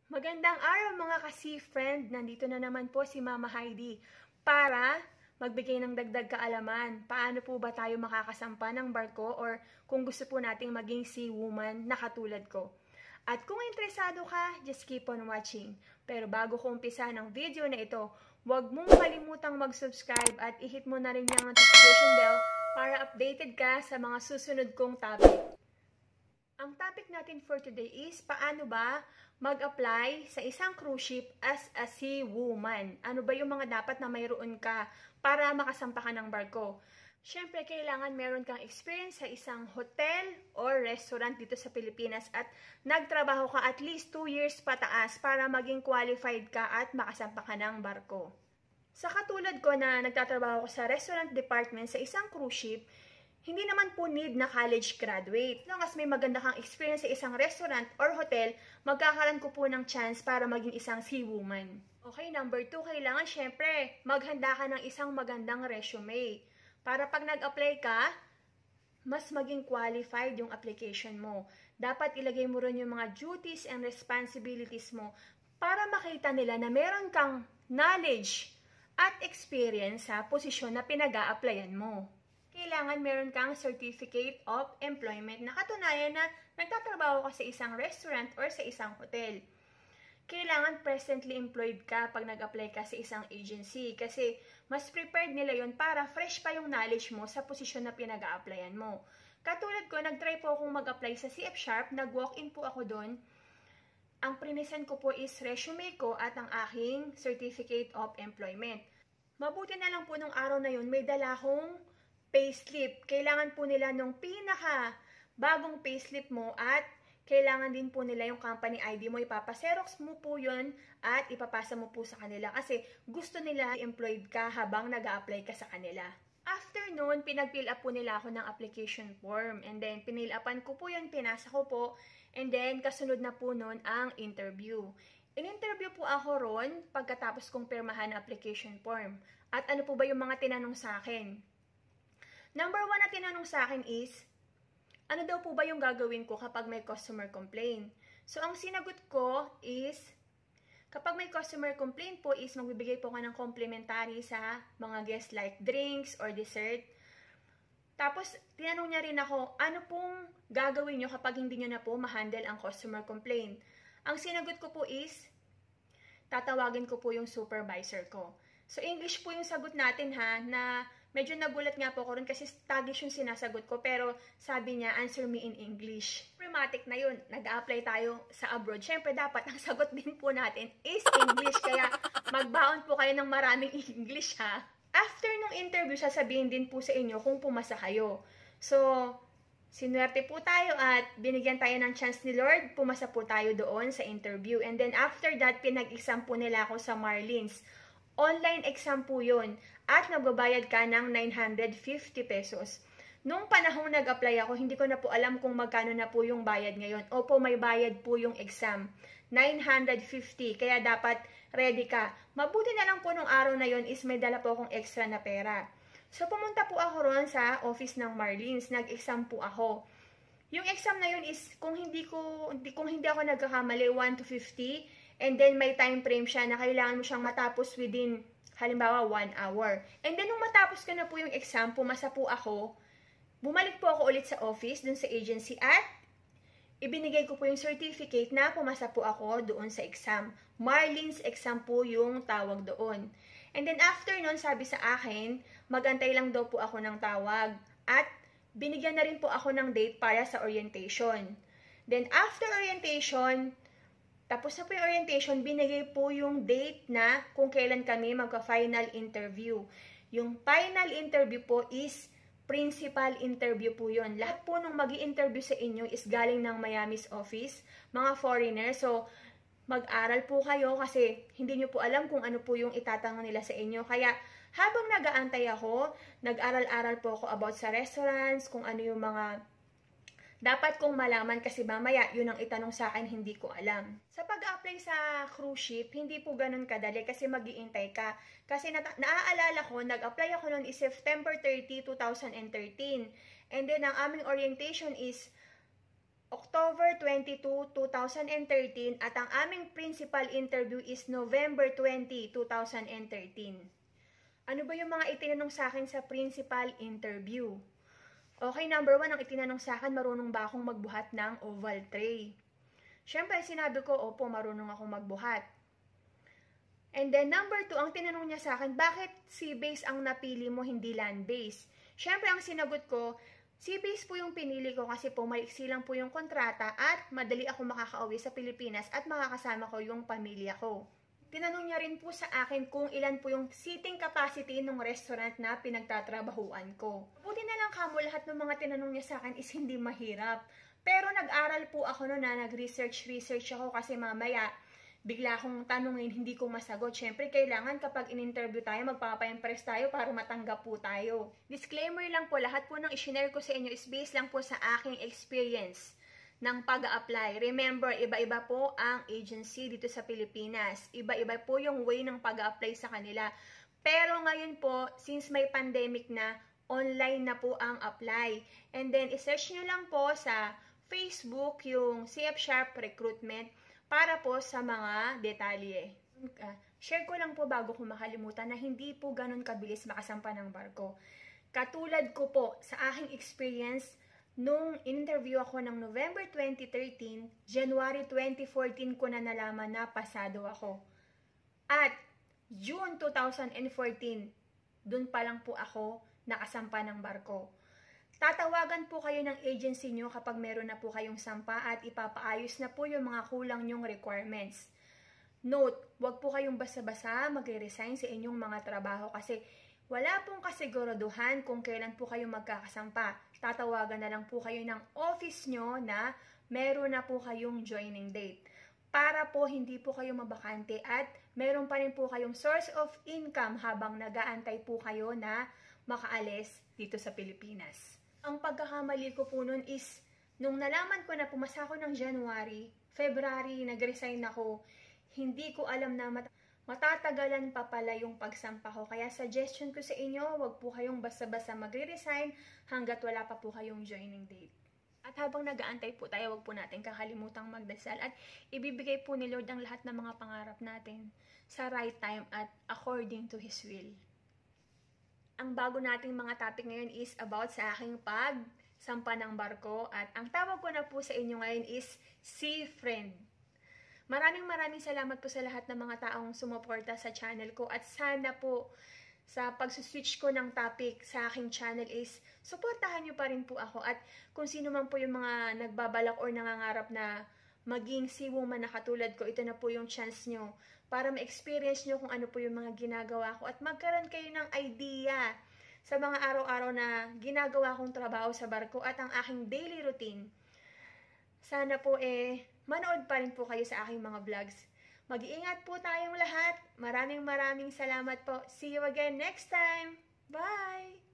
Magandang araw mga ka-sea friend! Nandito na naman po si Mama Heidi para magbigay ng dagdag kaalaman. Paano po ba tayo makakasampa ng barko or kung gusto po nating maging sea woman na katulad ko. At kung interesado ka, just keep on watching. Pero bago ko umpisa ng video na ito, huwag mong kalimutang mag-subscribe at i-hit mo na rin yung notification bell para updated ka sa mga susunod kong topic. Ang topic natin for today is paano ba mag-apply sa isang cruise ship as a sea woman. Ano ba yung mga dapat na mayroon ka para makasampa ka ng barko? Siyempre, kailangan meron kang experience sa isang hotel or restaurant dito sa Pilipinas at nagtrabaho ka at least 2 years pataas para maging qualified ka at makasampa ka ng barko. Sa katulad ko na nagtatrabaho ko sa restaurant department sa isang cruise ship, hindi naman po need na college graduate. Long as may maganda kang experience sa isang restaurant or hotel, magkakaroon ko po ng chance para maging isang sea woman. Okay, number 2, kailangan syempre maghanda ka ng isang magandang resume. Para pag nag-apply ka, mas maging qualified yung application mo. Dapat ilagay mo rin yung mga duties and responsibilities mo para makita nila na meron kang knowledge at experience sa posisyon na pinag-a-applyan mo. Kailangan meron kang Certificate of Employment na katunayan na nagtatrabaho ka sa isang restaurant or sa isang hotel. Kailangan presently employed ka pag nag-apply ka sa isang agency kasi mas prepared nila yon para fresh pa yung knowledge mo sa posisyon na pinag-a-applyan mo. Katulad ko, nag-try po akong mag-apply sa CF Sharp, nag-walk-in po ako doon. Ang prinesent ko po is resume ko at ang aking Certificate of Employment. Mabuti na lang po nung araw na yun, may dala akong payslip. Kailangan po nila nung pinaka bagong payslip mo at kailangan din po nila yung company ID mo. Ipapaserox mo po yun at ipapasa mo po sa kanila kasi gusto nila employed ka habang nag-a-apply ka sa kanila. After noon, pinag-fill up po nila ako ng application form and then pinil upan ko po yun, pinasa ko po and then kasunod na po noon ang interview. In-interview po ako ron pagkatapos kong pirmahan ang application form. At ano po ba yung mga tinanong sa akin? Number 1 na tinanong sa akin is, ano daw po ba yung gagawin ko kapag may customer complaint? So, ang sinagot ko is, kapag may customer complaint po is, magbibigay po ka ng complimentary sa mga guests like drinks or dessert. Tapos, tinanong niya rin ako, ano pong gagawin nyo kapag hindi nyo na po ma-handle ang customer complaint? Ang sinagot ko po is, tatawagin ko po yung supervisor ko. So, English po yung sagot natin ha, na medyo nagulat nga po ako rin kasi Taglish yung sinasagot ko, pero sabi niya, answer me in English. Pragmatic na yun, nag-a-apply tayo sa abroad. Siyempre, dapat ang sagot din po natin is English, kaya magbaon po kayo ng maraming English ha. After nung interview, sasabihin din po sa inyo kung pumasa kayo. So, sinuwerte po tayo at binigyan tayo ng chance ni Lord, pumasa po tayo doon sa interview. And then after that, pinag-exam po nila ako sa Marlins. Online exam po yun at nagbabayad ka ng 950 pesos. Nung panahong nag-apply ako, hindi ko na po alam kung magkano na po yung bayad ngayon. Opo, may bayad po yung exam. 950, kaya dapat ready ka. Mabuti na lang po nung araw na yon is may dala po akong extra na pera. So, pumunta po ako ron sa office ng Marlins. Nag-exam po ako. Yung exam na yun is, kung hindi ako nagkakamali, 1 to 50, and then may time frame siya na kailangan mo siyang matapos within, halimbawa, 1 hour. And then, nung matapos ko na po yung exam, pumasa po ako, bumalik po ako ulit sa office, dun sa agency, at ibinigay ko po yung certificate na pumasa po ako doon sa exam. Marlins exam po yung tawag doon. And then, after nun, sabi sa akin, magantay lang daw po ako ng tawag. At binigyan na rin po ako ng date para sa orientation. Then, after orientation, tapos na po yung orientation, binigay po yung date na kung kailan kami magka-final interview. Yung final interview po is principal interview po yun. Lahat po nung mag-i-interview sa inyo is galing ng Miami's office, mga foreigner. So, mag-aral po kayo kasi hindi nyo po alam kung ano po yung itatanong nila sa inyo. Kaya, habang nag-aantay ako, nag-aral-aral po ako about sa restaurants, kung ano yung mga dapat kong malaman kasi mamaya yun ang itanong sa akin, hindi ko alam. Sa pag-apply sa cruise ship, hindi po ganun kadali kasi mag-iintay ka. Kasi naaalala ko, nag-apply ako noon is September 30, 2013. And then ang aming orientation is October 22, 2013 at ang aming principal interview is November 20, 2013. Ano ba yung mga itinanong sa akin sa principal interview? Okay, number 1, ang itinanong sa akin, marunong ba akong magbuhat ng oval tray? Siyempre, sinabi ko, opo, marunong akong magbuhat. And then, number 2, ang tinanong niya sa akin, bakit sea-based ang napili mo, hindi land-based? Siyempre, ang sinagot ko, sea-based po yung pinili ko kasi po maiksi lang po yung kontrata at madali ako makakauwi sa Pilipinas at makakasama ko yung pamilya ko. Tinanong niya rin po sa akin kung ilan po yung seating capacity ng restaurant na pinagtatrabahuan ko. Buti na lang kamo lahat ng mga tinanong niya sa akin is hindi mahirap. Pero nag-aral po ako noon na nag-research ako kasi mamaya bigla akong tanungin, hindi ko masagot. Siyempre, kailangan kapag in-interview tayo, magpapa-impress tayo para matanggap po tayo. Disclaimer lang po, lahat po ng i-share ko sa inyo is based lang po sa aking experience ng pag-a-apply. Remember, iba-iba po ang agency dito sa Pilipinas. Iba-iba po yung way ng pag-a-apply sa kanila. Pero ngayon po, since may pandemic na, online na po ang apply. And then, isearch nyo lang po sa Facebook yung CF Sharp Recruitment para po sa mga detalye. Share ko lang po bago ko makalimutan na hindi po ganun kabilis makasampa ng barko. Katulad ko po sa aking experience, nung interview ako ng November 2013, January 2014 ko na nalaman na pasado ako. At June 2014, dun pa lang po ako nakasampa ng barko. Tatawagan po kayo ng agency nyo kapag meron na po kayong sampa at ipapaayos na po yung mga kulang nyong requirements. Note, huwag po kayong basta-basta magre-resign sa inyong mga trabaho kasi wala pong kasiguraduhan kung kailan po kayo magkakasampa. Tatawagan na lang po kayo ng office nyo na meron na po kayong joining date. Para po hindi po kayo mabakante at meron pa rin po kayong source of income habang nag-aantay po kayo na makaalis dito sa Pilipinas. Ang pagkakamali ko po nun is, nung nalaman ko na pumasa ko ng January, February, nag-resign ako, hindi ko alam na matatagalan pa pala yung pagsampa ko. Kaya suggestion ko sa inyo, wag po kayong basta-basta magre-resign hanggat wala pa po kayong joining date. At habang nag-aantay po tayo, wag po natin kakalimutang magdasal at ibibigay po ni Lord ang lahat ng mga pangarap natin sa right time at according to His will. Ang bago nating mga topic ngayon is about sa aking pagsampa ng barko at ang tawag ko na po sa inyo ngayon is Sea Friend. Maraming salamat po sa lahat ng mga taong sumuporta sa channel ko at sana po sa pag-switch ko ng topic sa aking channel is suportahan nyo pa rin po ako at kung sino man po yung mga nagbabalak or nangangarap na maging seawoman na katulad ko, ito na po yung chance nyo para ma-experience nyo kung ano po yung mga ginagawa ko at magkaroon kayo ng idea sa mga araw-araw na ginagawa kong trabaho sa barko at ang aking daily routine. Sana po manood pa rin po kayo sa aking mga vlogs. Mag-iingat po tayong lahat. Maraming salamat po. See you again next time. Bye!